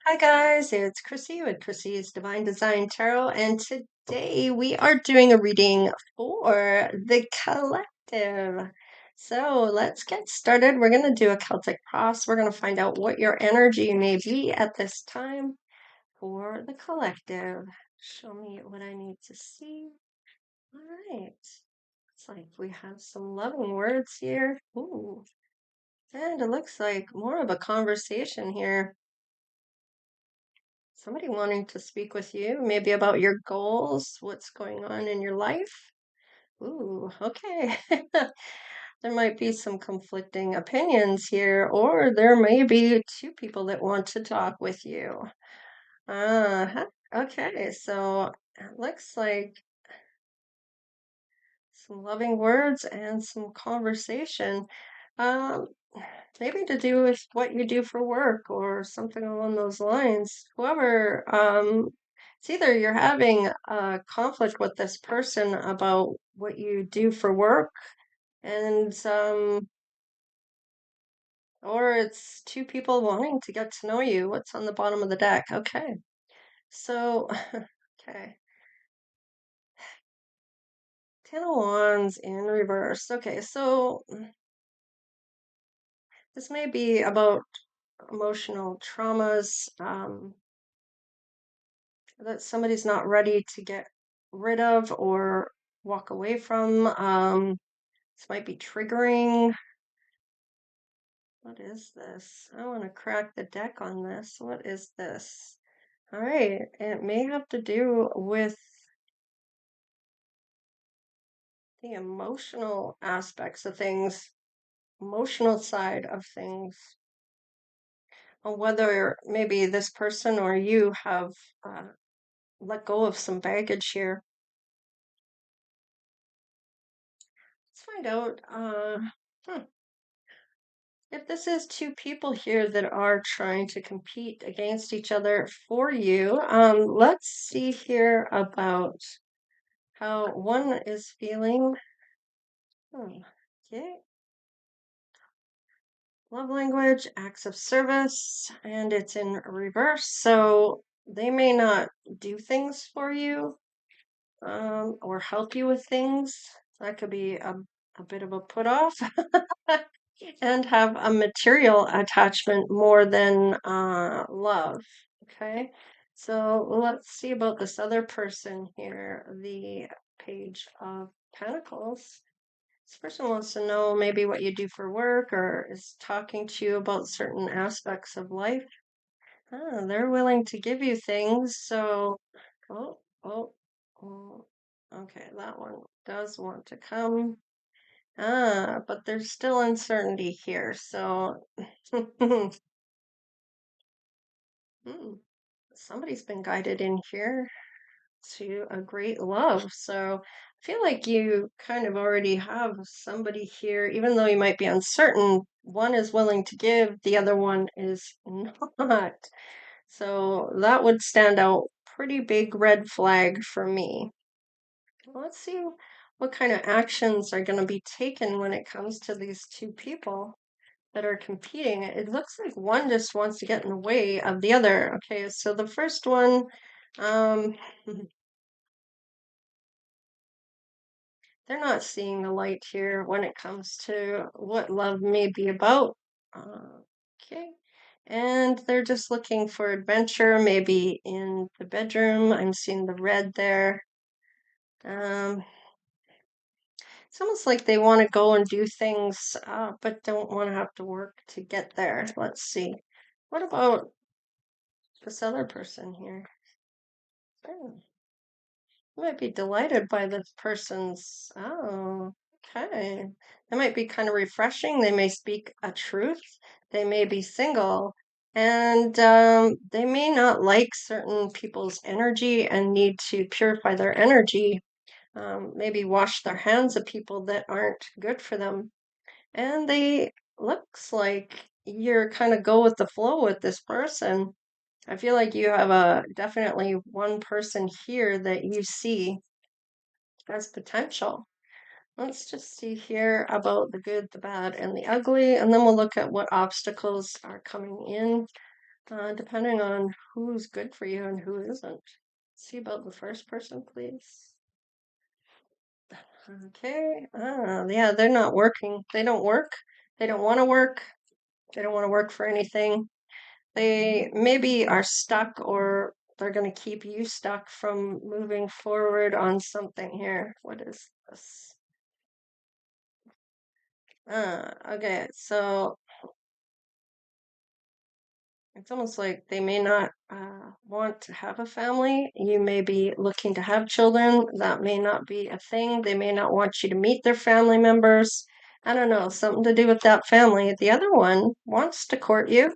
Hi guys, it's Chrissy with Chrissy's Divine Design Tarot, and today we are doing a reading for the collective. So let's get started. We're going to do a Celtic cross. We're going to find out what your energy may be at this time for the collective. Show me what I need to see. All right. It's like we have some loving words here. Ooh. And it looks like more of a conversation here. Somebody wanting to speak with you, maybe about your goals, what's going on in your life. Ooh, okay. There might be some conflicting opinions here, or there may be two people that want to talk with you. Okay, so it looks like some loving words and some conversation. Um, Maybe to do with what you do for work or something along those lines. It's either you're having a conflict with this person about what you do for work, and or it's two people wanting to get to know you. What's on the bottom of the deck? Okay, so, okay, Ten of Wands in reverse. Okay, so this may be about emotional traumas. That somebody's not ready to get rid of or walk away from. This might be triggering. What is this? I want to crack the deck on this. What is this? All right, it may have to do with the emotional aspects of things, emotional side of things, or whether maybe this person or you have let go of some baggage here. Let's find out. If this is two people here that are trying to compete against each other for you, let's see here about how one is feeling. Okay. Love language, acts of service, and it's in reverse. So they may not do things for you, or help you with things. That could be a bit of a put off. And have a material attachment more than love. Okay, so let's see about this other person here, the Page of Pentacles. This person wants to know maybe what you do for work or is talking to you about certain aspects of life. They're willing to give you things, so oh, oh, oh, okay, that one does want to come. But there's still uncertainty here, so hmm, somebody's been guided in here to a great love. So I feel like you kind of already have somebody here, even though you might be uncertain. One is willing to give, the other one is not. So that would stand out pretty big red flag for me. Let's see what kind of actions are going to be taken when it comes to these two people that are competing. It looks like one just wants to get in the way of the other. Okay, so the first one, um, they're not seeing the light here when it comes to what love may be about. Okay, and they're just looking for adventure, maybe in the bedroom. I'm seeing the red there. Um, it's almost like they want to go and do things, but don't want to have to work to get there. Let's see. What about this other person here? Oh, I might be delighted by this person's. Oh, okay. That might be kind of refreshing. They may speak a truth. They may be single. And they may not like certain people's energy and need to purify their energy. Maybe wash their hands of people that aren't good for them. And they looks like you're kind of go with the flow with this person. I feel like you have a definitely one person here that you see as potential. Let's just see here about the good, the bad, and the ugly, and then we'll look at what obstacles are coming in. depending on who's good for you and who isn't. See about the first person, please. Okay. Yeah, they're not working. They don't work. They don't want to work. They don't want to work for anything. They maybe are stuck or they're going to keep you stuck from moving forward on something here. What is this? Okay, so it's almost like they may not want to have a family. You may be looking to have children. That may not be a thing. They may not want you to meet their family members. I don't know, something to do with that family. The other one wants to court you,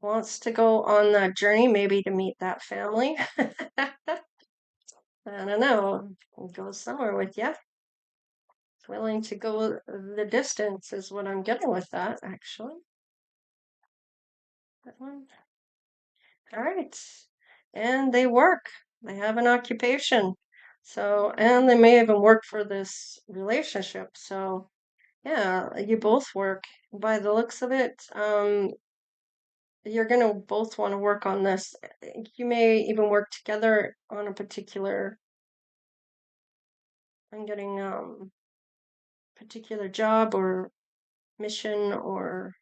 wants to go on that journey, maybe to meet that family. I don't know, go somewhere with you. Willing to go the distance is what I'm getting with that, actually. That one. All right. And they work. They have an occupation. So, and they may even work for this relationship. So, yeah, you both work. By the looks of it, you're going to both want to work on this. You may even work together on a particular, I'm getting particular job or mission, or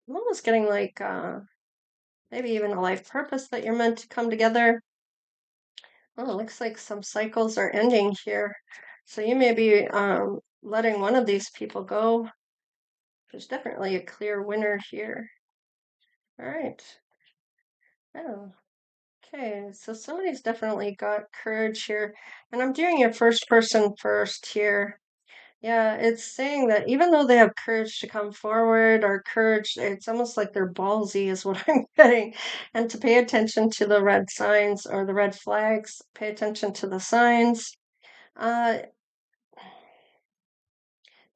I'm almost getting like maybe even a life purpose that you're meant to come together. Oh, it looks like some cycles are ending here. So you may be letting one of these people go. There's definitely a clear winner here. All right. Oh, okay. So somebody's definitely got courage here. And I'm doing your first person first here. Yeah, it's saying that even though they have courage to come forward or courage, it's almost like they're ballsy, is what I'm getting. And to pay attention to the red signs or the red flags, pay attention to the signs. Uh,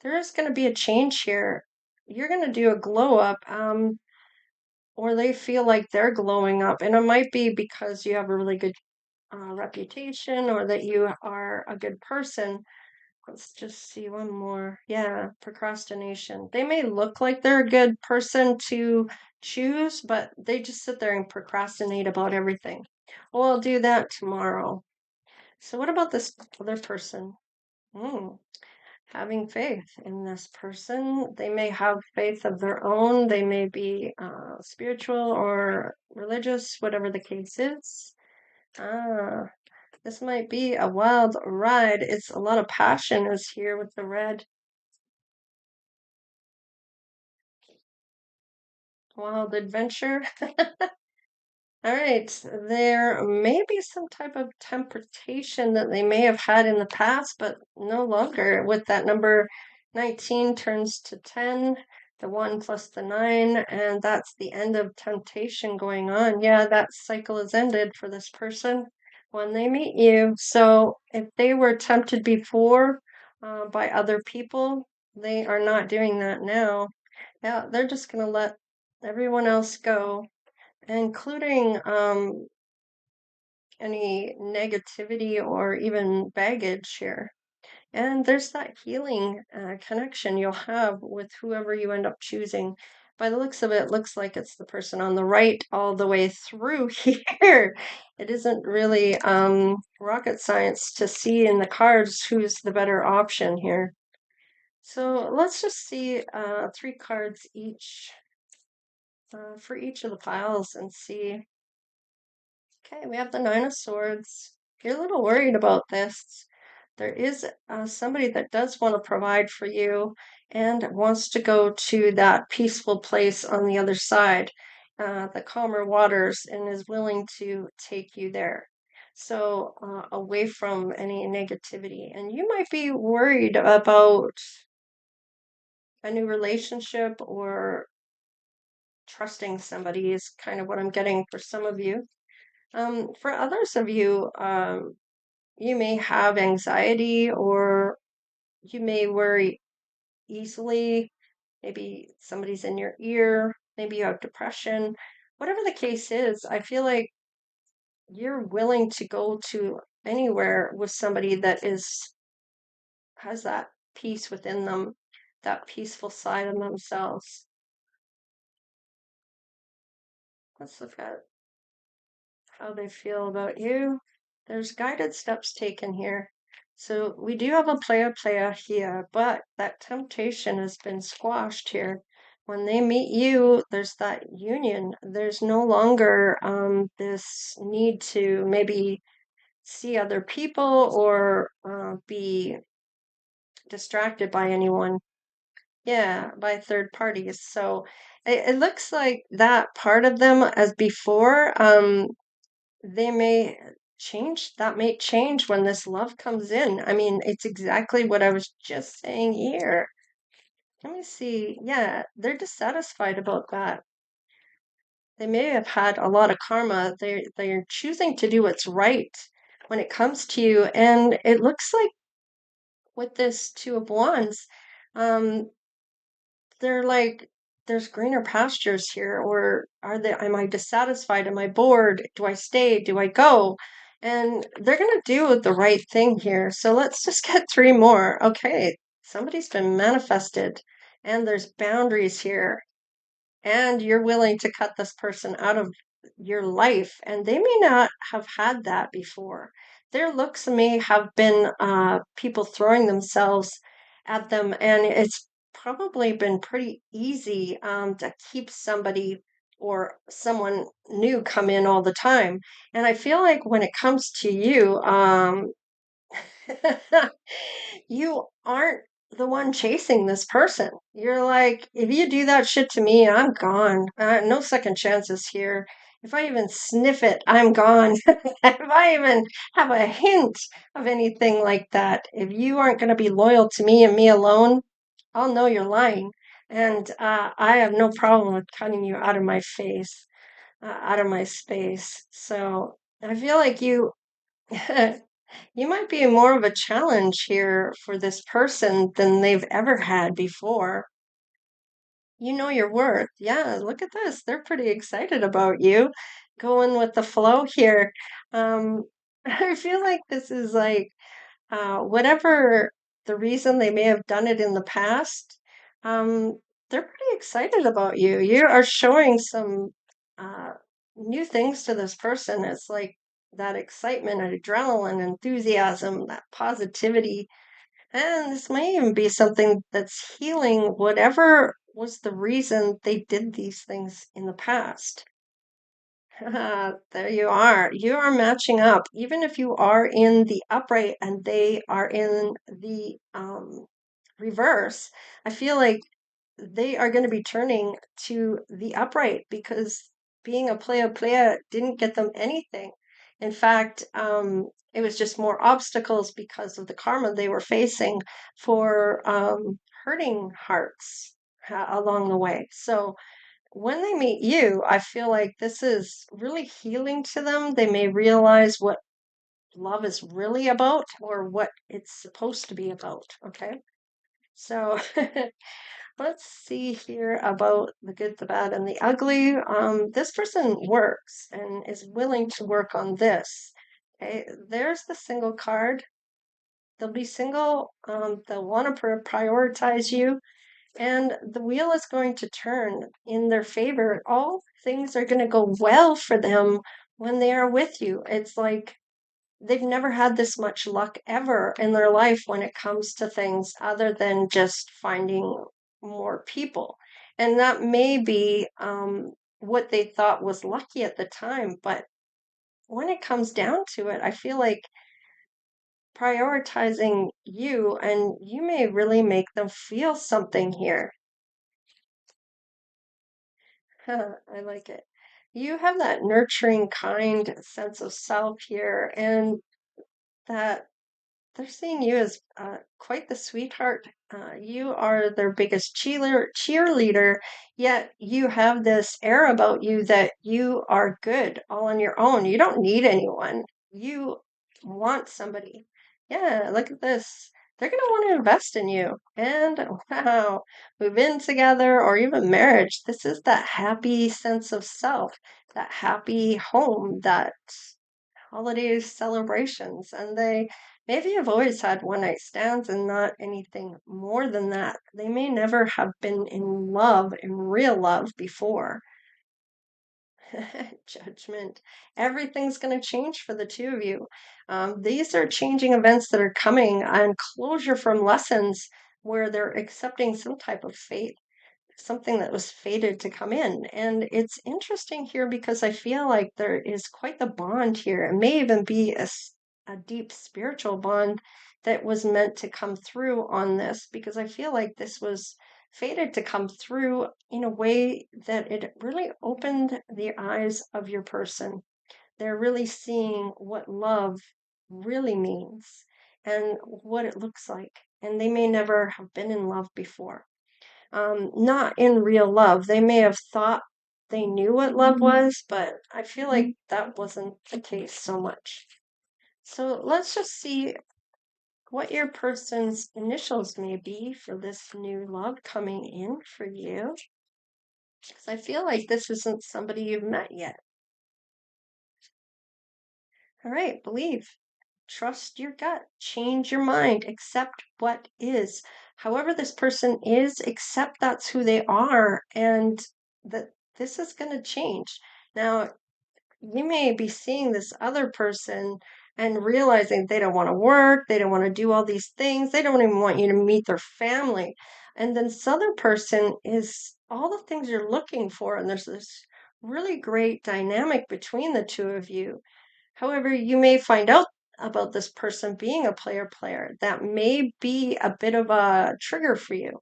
there is going to be a change here. You're going to do a glow up, or they feel like they're glowing up. And it might be because you have a really good reputation or that you are a good person. Let's just see one more. Yeah, procrastination. They may look like they're a good person to choose, but they just sit there and procrastinate about everything. Oh, I'll do that tomorrow. So, what about this other person? Hmm. Having faith in this person. They may have faith of their own. They may be spiritual or religious, whatever the case is. Ah, this might be a wild ride. It's a lot of passion is here with the red. Wild adventure. All right, there may be some type of temptation that they may have had in the past, but no longer. With that number 19 turns to 10, the 1 plus the 9, and that's the end of temptation going on. Yeah, that cycle is ended for this person when they meet you. So if they were tempted before by other people, they are not doing that now. Yeah, they're just going to let everyone else go, including any negativity or even baggage here. And there's that healing connection you'll have with whoever you end up choosing. By the looks of it, it looks like it's the person on the right all the way through here. It isn't really rocket science to see in the cards who's the better option here. So let's just see 3 cards each for each of the piles and see. Okay, we have the Nine of Swords. You're a little worried about this. There is somebody that does want to provide for you and wants to go to that peaceful place on the other side, the calmer waters, and is willing to take you there. So, away from any negativity. And you might be worried about a new relationship or trusting somebody, is kind of what I'm getting for some of you. For others of you, you may have anxiety or you may worry easily. Maybe somebody's in your ear. Maybe you have depression. Whatever the case is, I feel like you're willing to go to anywhere with somebody that has that peace within them, that peaceful side of themselves. Let's look at how they feel about you. There's guided steps taken here. So we do have a playa here, but that temptation has been squashed here. When they meet you, there's that union. There's no longer this need to maybe see other people or be distracted by anyone. Yeah, by third parties. So it looks like that part of them as before, they may change. That may change when this love comes in. I mean, it's exactly what I was just saying here. Let me see. Yeah, they're dissatisfied about that. They may have had a lot of karma. They're choosing to do what's right when it comes to you. And it looks like with this Two of Wands, um, they're like, there's greener pastures here, or am I dissatisfied? Am I bored? Do I stay? Do I go? And they're gonna do the right thing here. So let's just get three more. Okay, somebody's been manifested, and there's boundaries here, and you're willing to cut this person out of your life, and they may not have had that before. Their looks may have been people throwing themselves at them, and it's probably been pretty easy to keep somebody or someone new come in all the time. And I feel like when it comes to you, you aren't the one chasing this person. You're like, if you do that shit to me, I'm gone. No second chances here. If I even sniff it, I'm gone. If I even have a hint of anything like that, if you aren't going to be loyal to me and me alone, I'll know you're lying. And I have no problem with cutting you out of my face, out of my space. So I feel like you. You might be more of a challenge here for this person than they've ever had before. You know your worth. Yeah, look at this. They're pretty excited about you going with the flow here. Um, I feel like this is like whatever the reason they may have done it in the past, um, they're pretty excited about you. You are showing some uh, new things to this person. It's like that excitement and adrenaline, enthusiasm, that positivity. And this may even be something that's healing whatever was the reason they did these things in the past. There you are. You are matching up. Even if you are in the upright and they are in the reverse, I feel like they are going to be turning to the upright because being a playa didn't get them anything. In fact, it was just more obstacles because of the karma they were facing for hurting hearts along the way. So, when they meet you, I feel like this is really healing to them. They may realize what love is really about or what it's supposed to be about. Okay. So let's see here about the good, the bad, and the ugly. This person works and is willing to work on this. Okay. There's the single card. They'll be single. They'll want to prioritize you. And the wheel is going to turn in their favor. All things are going to go well for them when they are with you. It's like they've never had this much luck ever in their life when it comes to things other than just finding more people. And that may be what they thought was lucky at the time. But when it comes down to it, I feel like prioritizing you and you may really make them feel something here. I like it. You have that nurturing, kind sense of self here, and that they're seeing you as quite the sweetheart. You are their biggest cheerleader, yet you have this air about you that you are good all on your own. You don't need anyone. You want somebody. Yeah, look at this. They're going to want to invest in you. And wow, move in together or even marriage. This is that happy sense of self, that happy home, that holiday celebrations. And they maybe have always had one night stands and not anything more than that. They may never have been in love, in real love before. Judgment. Everything's going to change for the two of you. These are changing events that are coming and closure from lessons where they're accepting some type of fate, something that was fated to come in. And it's interesting here because I feel like there is quite the bond here. It may even be a deep spiritual bond that was meant to come through on this, because I feel like this was fated to come through in a way that it really opened the eyes of your person. They're really seeing what love really means and what it looks like. And they may never have been in love before, not in real love. They may have thought they knew what love was, but I feel like that wasn't the case so much. So let's just see what your person's initials may be for this new love coming in for you. Because I feel like this isn't somebody you've met yet. All right, believe. Trust your gut. Change your mind. Accept what is. However, this person is, accept that's who they are, and that this is going to change. Now, you may be seeing this other person and realizing they don't want to work, they don't want to do all these things, they don't even want you to meet their family. And then this other person is all the things you're looking for, and there's this really great dynamic between the two of you. However, you may find out about this person being a player that may be a bit of a trigger for you.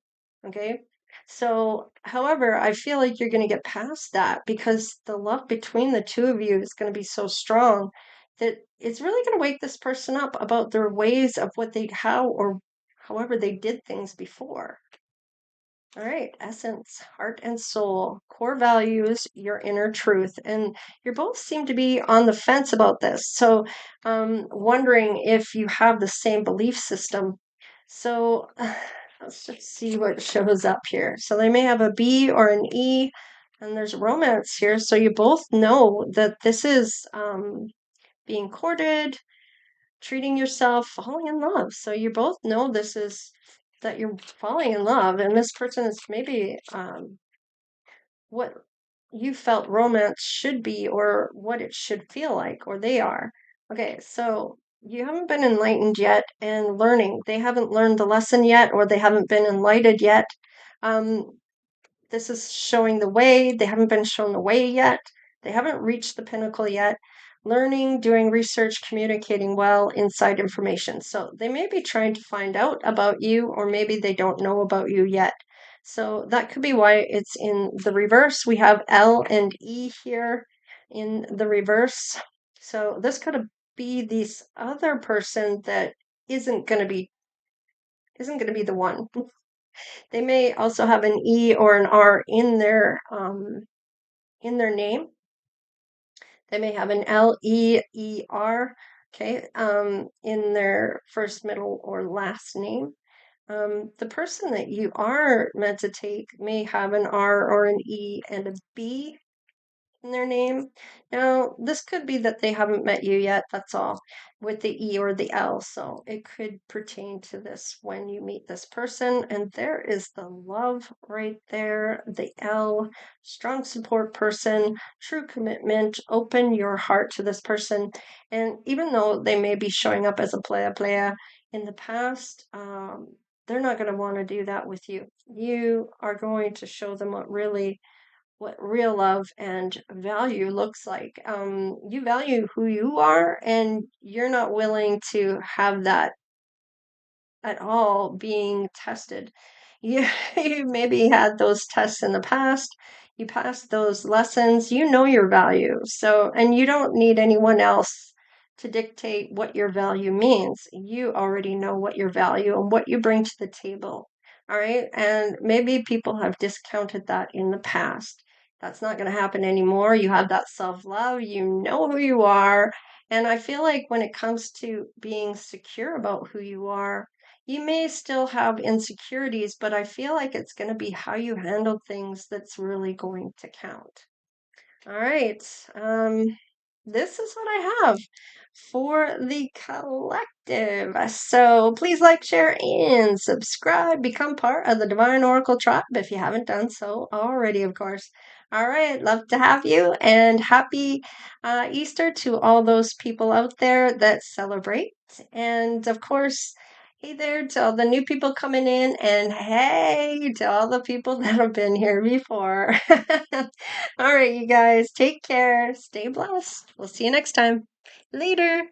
Okay. So, however, I feel like you're going to get past that because the love between the two of you is going to be so strong that it's really going to wake this person up about their ways of how or however they did things before. All right, essence, heart and soul, core values, your inner truth. And you both seem to be on the fence about this. So, wondering if you have the same belief system. So, let's just see what shows up here. So, they may have a B or an E, and there's romance here. So, you both know that this is being courted, treating yourself, falling in love. So you both know this is that you're falling in love, and this person is maybe what you felt romance should be, or what it should feel like, or they are. Okay, so you haven't been enlightened yet and learning. They haven't learned the lesson yet, or they haven't been enlightened yet. Um, this is showing the way. They haven't been shown the way yet. They haven't reached the pinnacle yet. Learning, doing research, communicating well, inside information. So they may be trying to find out about you, or maybe they don't know about you yet. So that could be why it's in the reverse. We have L and E here in the reverse. So this could be this other person that isn't going to be the one. They may also have an E or an R in their name. They may have an Leer, okay, in their first, middle, or last name. The person that you are meant to take may have an R or an E and a B in their name. Now, this could be that they haven't met you yet, that's all, with the E or the L. So it could pertain to this when you meet this person. And there is the love right there, the L, strong support person, true commitment, open your heart to this person. And even though they may be showing up as a playa in the past, they're not going to want to do that with you. You are going to show them what real love and value looks like. You value who you are, and you're not willing to have that at all being tested. You, you maybe had those tests in the past, you passed those lessons, you know your value. So, and you don't need anyone else to dictate what your value means. You already know what your value and what you bring to the table. All right. And maybe people have discounted that in the past. That's not going to happen anymore. You have that self love, you know who you are. And I feel like when it comes to being secure about who you are, you may still have insecurities, but I feel like it's going to be how you handle things that's really going to count. All right. This is what I have for the collective. So please like, share, and subscribe. Become part of the Divine Oracle tribe if you haven't done so already, of course. All right, love to have you, and happy Easter to all those people out there that celebrate. And of course, hey there to all the new people coming in, and hey to all the people that have been here before. All right, you guys, take care, stay blessed. We'll see you next time. Later.